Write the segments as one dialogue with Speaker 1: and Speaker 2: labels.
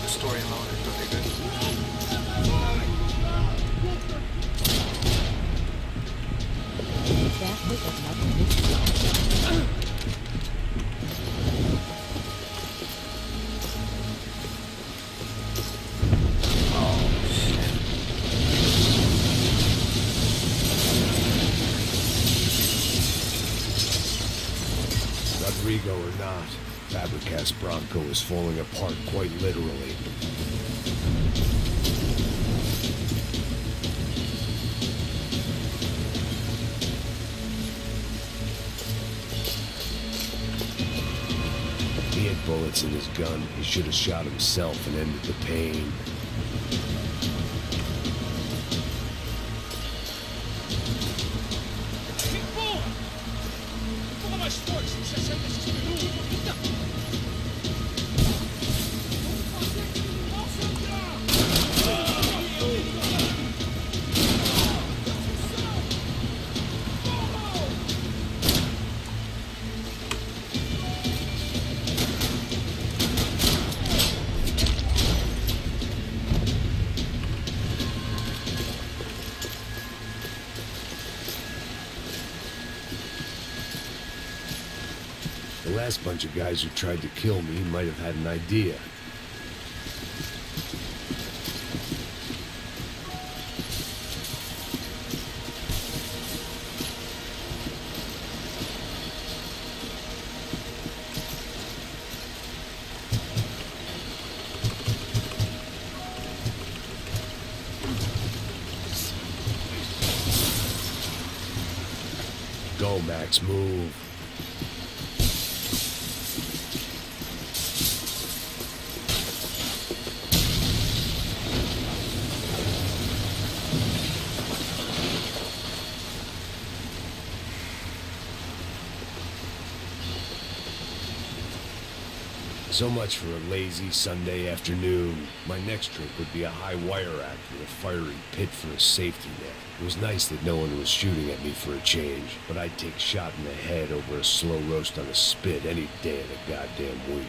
Speaker 1: story mode, okay, good.
Speaker 2: Rodrigo or not, Fabricast Bronco is falling apart quite literally. He had bullets in his gun. He should have shot himself and ended the pain. The last bunch of guys who tried to kill me might have had an idea. Go, Max, move. So much for a lazy Sunday afternoon. My next trip would be a high wire act with a fiery pit for a safety net. It was nice that no one was shooting at me for a change, but I'd take shot in the head over a slow roast on a spit any day of the goddamn week.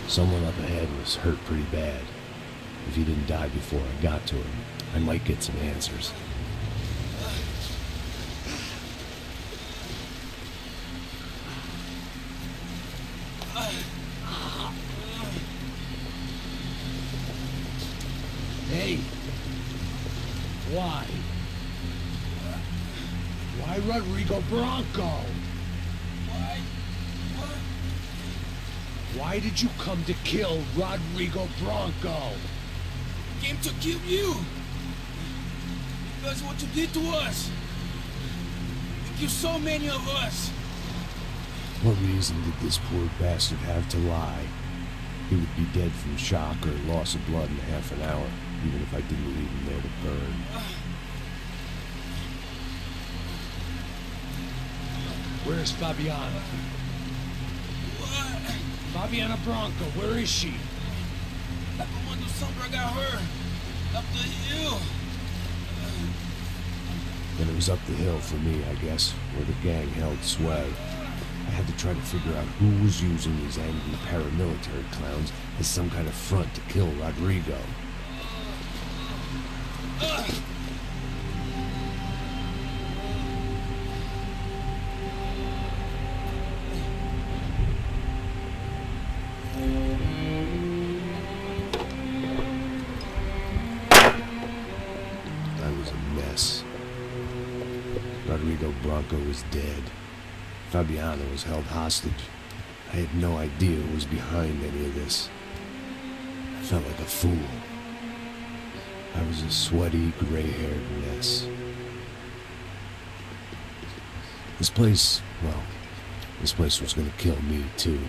Speaker 2: Someone up ahead was hurt pretty bad. If he didn't die before I got to him, I might get some answers.
Speaker 3: Hey! Why? Why Rodrigo Bronco? Why did you come to kill Rodrigo Bronco?
Speaker 4: Came to kill you. Because what you did to us. You killed so many of us.
Speaker 2: What reason did this poor bastard have to lie? He would be dead from shock or loss of blood in half an hour, even if I didn't leave him there to burn.
Speaker 3: Where's Fabiana? Fabiana Bronco, where is she?
Speaker 4: La Comando Sombra got her. Up the hill.
Speaker 2: Then it was up the hill for me, I guess, where the gang held sway. I had to try to figure out who was using these angry paramilitary clowns as some kind of front to kill Rodrigo. Rodrigo Bronco was dead. Fabiana was held hostage. I had no idea who was behind any of this. I felt like a fool. I was a sweaty, gray-haired mess. This place was gonna kill me, too.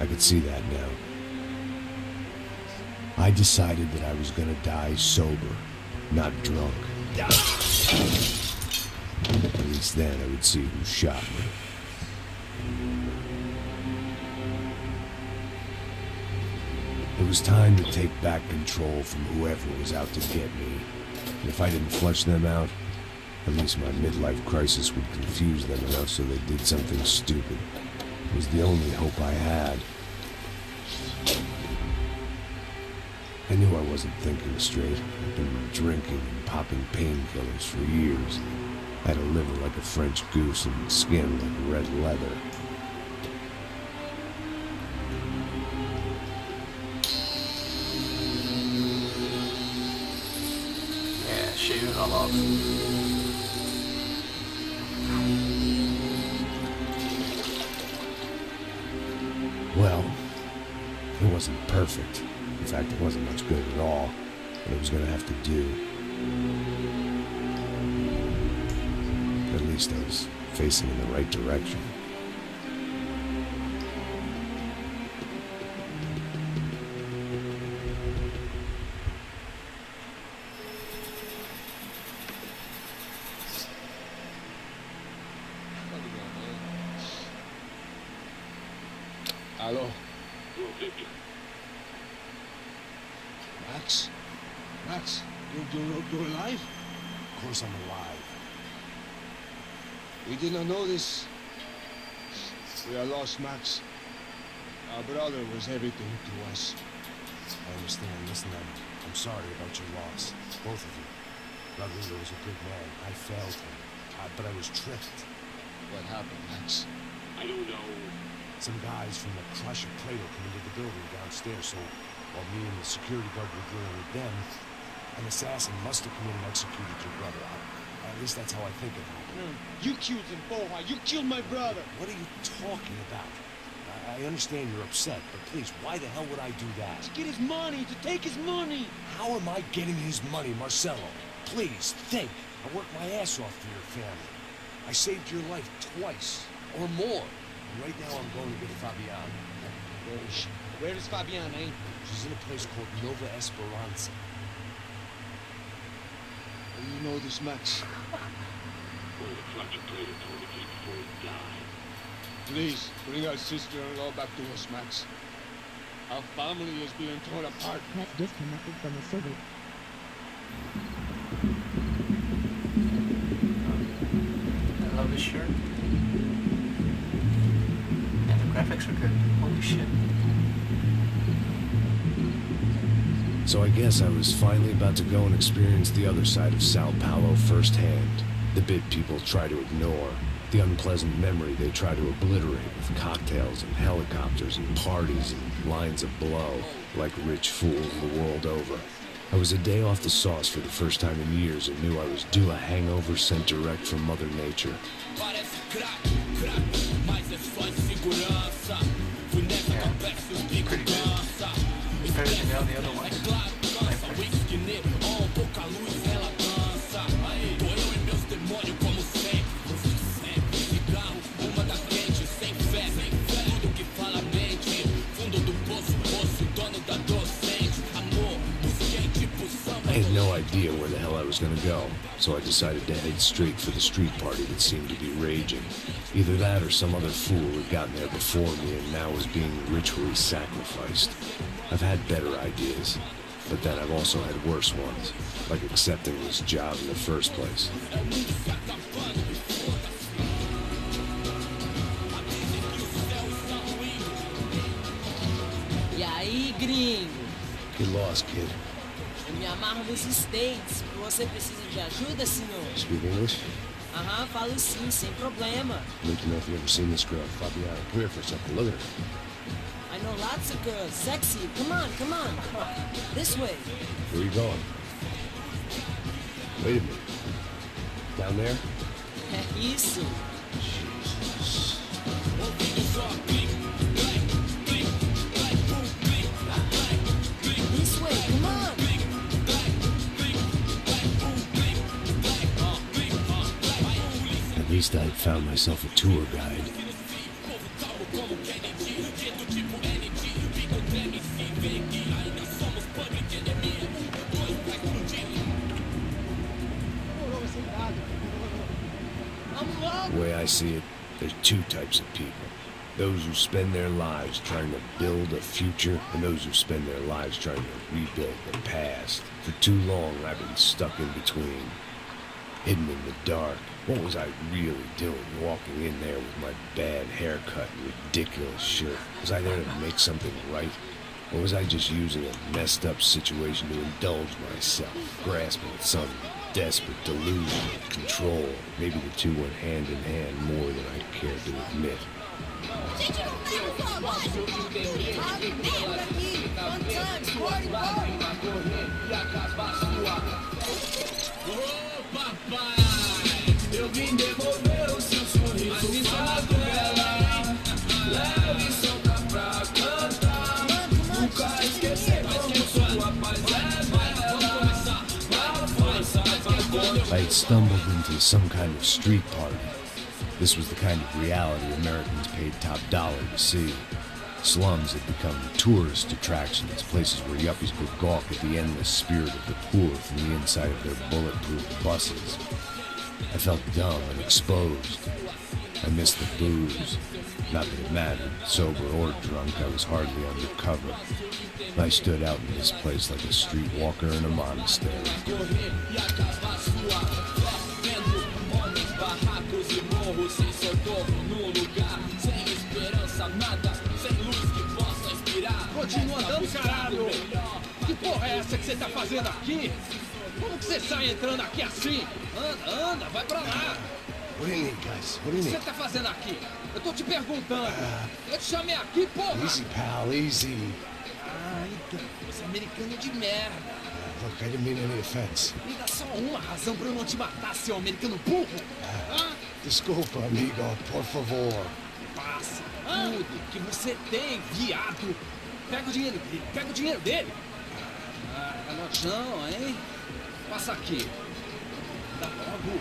Speaker 2: I could see that now. I decided that I was gonna die sober, not drunk. least then I would see who shot me. It was time to take back control from whoever was out to get me. And if I didn't flush them out, at least my midlife crisis would confuse them enough so they did something stupid. It was the only hope I had. I knew I wasn't thinking straight. I'd been drinking and popping painkillers for years. I had a liver like a French goose and skin like red leather.
Speaker 1: Yeah, shave it all off.
Speaker 2: Well, it wasn't perfect. In fact, it wasn't much good at all, but it was going to have to do. At least I was facing in the right direction.
Speaker 3: Hello? Max? Max, you're alive?
Speaker 2: Of course I'm alive.
Speaker 3: We did not know this. We are lost, Max. Our brother was everything to us.
Speaker 2: I understand. Listen, I'm sorry about your loss. Both of you. Rodrigo was a good man. I failed him. But I was tricked.
Speaker 3: What happened, Max?
Speaker 2: I don't know. Some guys from the Crusher Cradle come into the building downstairs, so while me and the security guard were dealing with them, an assassin must have come in and executed your brother. At least that's how I think it happened.
Speaker 3: You killed him, Boha. You killed my brother.
Speaker 2: What are you talking about? I understand you're upset, but please, why the hell would I do that?
Speaker 3: To get his money, to take his money.
Speaker 2: How am I getting his money, Marcelo? Please, think. I worked my ass off for your family. I saved your life twice, or more. And right now I'm going to get Fabiana.
Speaker 3: Where is Fabiana, eh?
Speaker 2: She's in a place called Nova Esperanza.
Speaker 3: You know this, Max?
Speaker 5: Well, the Crusher Cradle told me just before he died.
Speaker 3: Please, bring our sister-in-law back to us, Max. Our family is being torn apart.
Speaker 6: Press disconnected from the server.
Speaker 1: I love this shirt. And the graphics are good. Holy shit.
Speaker 2: So I guess I was finally about to go and experience the other side of Sao Paulo firsthand. The bit people try to ignore. The unpleasant memory they try to obliterate with cocktails and helicopters and parties and lines of blow, like rich fools the world over. I was a day off the sauce for the first time in years and knew I was due a hangover sent direct from Mother Nature.
Speaker 1: Pretty good. Better than all the other ones.
Speaker 2: I had no idea where the hell I was gonna go, so I decided to head straight for the street party that seemed to be raging. Either that or some other fool had gotten there before me and now was being ritually sacrificed. I've had better ideas, but then I've also had worse ones, like accepting this job in the first place.
Speaker 7: E aí, gringo?
Speaker 2: Get lost, kid.
Speaker 7: Eu me amarro nos States. Você precisa de ajuda, senhor?
Speaker 2: Speak English?
Speaker 7: Aham, falo sim, sem problema.
Speaker 2: I'd like to know if you've ever seen this girl, Fabiana. Come here for a second. Look at her.
Speaker 7: I know lots of girls. Sexy. Come on, come on. This way.
Speaker 2: Where are you going? Wait a minute. Down there?
Speaker 7: É isso.
Speaker 2: Jesus.
Speaker 7: This way, come on.
Speaker 2: At least I'd found myself a tour guide. The way I see it, there's two types of people. Those who spend their lives trying to build a future, and those who spend their lives trying to rebuild the past. For too long, I've been stuck in between, hidden in the dark. What was I really doing, walking in there with my bad haircut and ridiculous shirt? Was I there to make something right? Or was I just using a messed up situation to indulge myself, grasping at some desperate delusion of control? Maybe the two went hand in hand more than I cared to admit.
Speaker 7: Gente, não tem um famoso. Por aqui. One time, squad,
Speaker 4: Ô, papai, eu vim devolver o seu sorriso favela. Leve e solta pra cantar. Nunca esquecer como sua paz é bela. Mal força,
Speaker 2: I had stumbled into some kind of street party. This was the kind of reality Americans paid top dollar to see. Slums had become tourist attractions, places where yuppies could gawk at the endless spirit of the poor from the inside of their bulletproof buses. I felt dumb and exposed. I missed the booze. Not that it mattered, sober or drunk, I was hardly undercover. I stood out in this place like a streetwalker in a monastery.
Speaker 4: sem socorro no lugar, sem esperança, nada, sem luz que possa inspirar. Continua andando, caralho! Que porra é essa que você tá fazendo aqui? Como que você sai entrando aqui assim? Anda, vai pra lá!
Speaker 2: What do you need, guys? What do you
Speaker 4: O que
Speaker 2: need?
Speaker 4: você tá fazendo aqui? Eu tô te perguntando. Eu te chamei aqui, porra!
Speaker 2: Easy, pal, easy.
Speaker 4: Ah, então, esse americano de merda.
Speaker 2: Look, I didn't mean any offense.
Speaker 4: Me dá só uma razão pra eu não te matar, seu americano burro!
Speaker 2: Desculpa, amigo, por favor.
Speaker 4: Passa tudo que você tem, viado! Pega o dinheiro dele! Ah, tá nojão, hein? Passa aqui. Dá logo!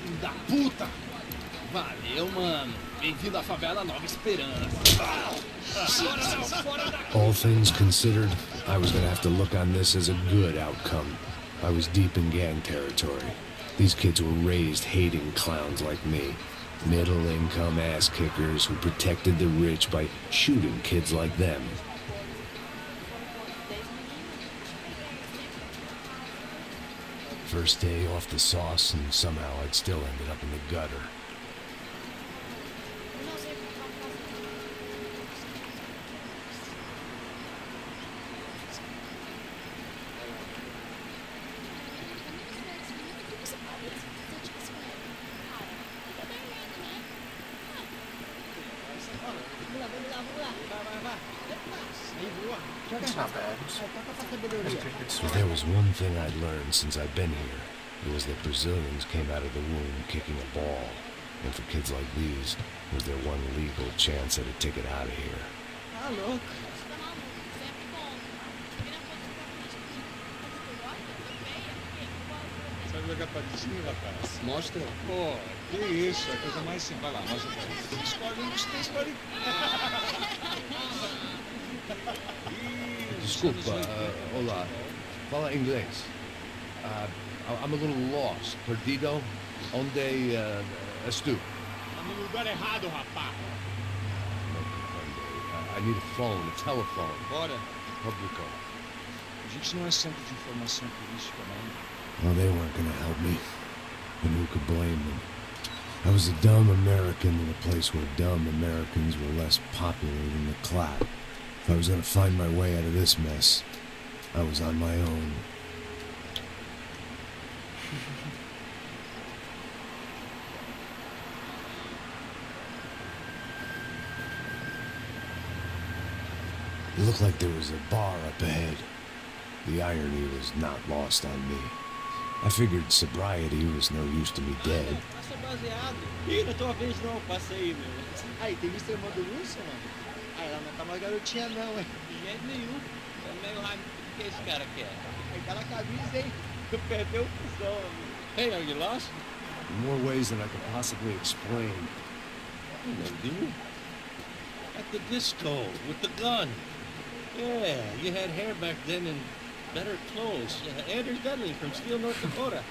Speaker 4: Filho da puta! Valeu, mano. Bem-vindo à favela Nova Esperança. Fora daqui!
Speaker 2: All things considered, I was gonna have to look on this as a good outcome. I was deep in gang territory. These kids were raised hating clowns like me. Middle-income ass-kickers who protected the rich by shooting kids like them. First day off the sauce, and somehow I'd still ended up in the gutter.
Speaker 1: It's not bad.
Speaker 2: If there was one thing I'd learned since I'd been here, it was that Brazilians came out of the womb kicking a ball. And for kids like these, it was their one legal chance at a ticket out of here.
Speaker 7: Tá louco.
Speaker 3: Sabe jogar patinho, rapaz?
Speaker 4: Mostra.
Speaker 3: Pô, que isso, é a coisa mais simples. Vai lá, mostra pra ele. Escolhe.
Speaker 2: Desculpa, olá. Fala inglês. I'm a little lost. Perdido? Onde estou?
Speaker 3: Tá no lugar errado, rapaz.
Speaker 2: I need a phone, a telephone.
Speaker 3: Bora.
Speaker 2: Publico.
Speaker 3: A gente não é centro de informação turística, não.
Speaker 2: Well, they weren't gonna help me. And who could blame them? I was a dumb American in a place where dumb Americans were less popular than the clap. If I was gonna find my way out of this mess, I was on my own. It looked like there was a bar up ahead. The irony was not lost on me. I figured sobriety was no use to me dead.
Speaker 8: Passa baseado. Ih, não é tua vez não, passa aí, meu. Aí, tem visto a irmã do Wilson, mano? Aí ela não tá mais garotinha não, hein? De jeito nenhum. É meio rápido. O que esse cara quer? Aí tá na camisa, hein? Perdeu o cuzão, amigo. Hey, are you lost?
Speaker 2: In more ways than I could possibly explain.
Speaker 8: Do you? At the disco, with the gun. Yeah, you had hair back then and better clothes. Anders Dudley from Steele, North Dakota.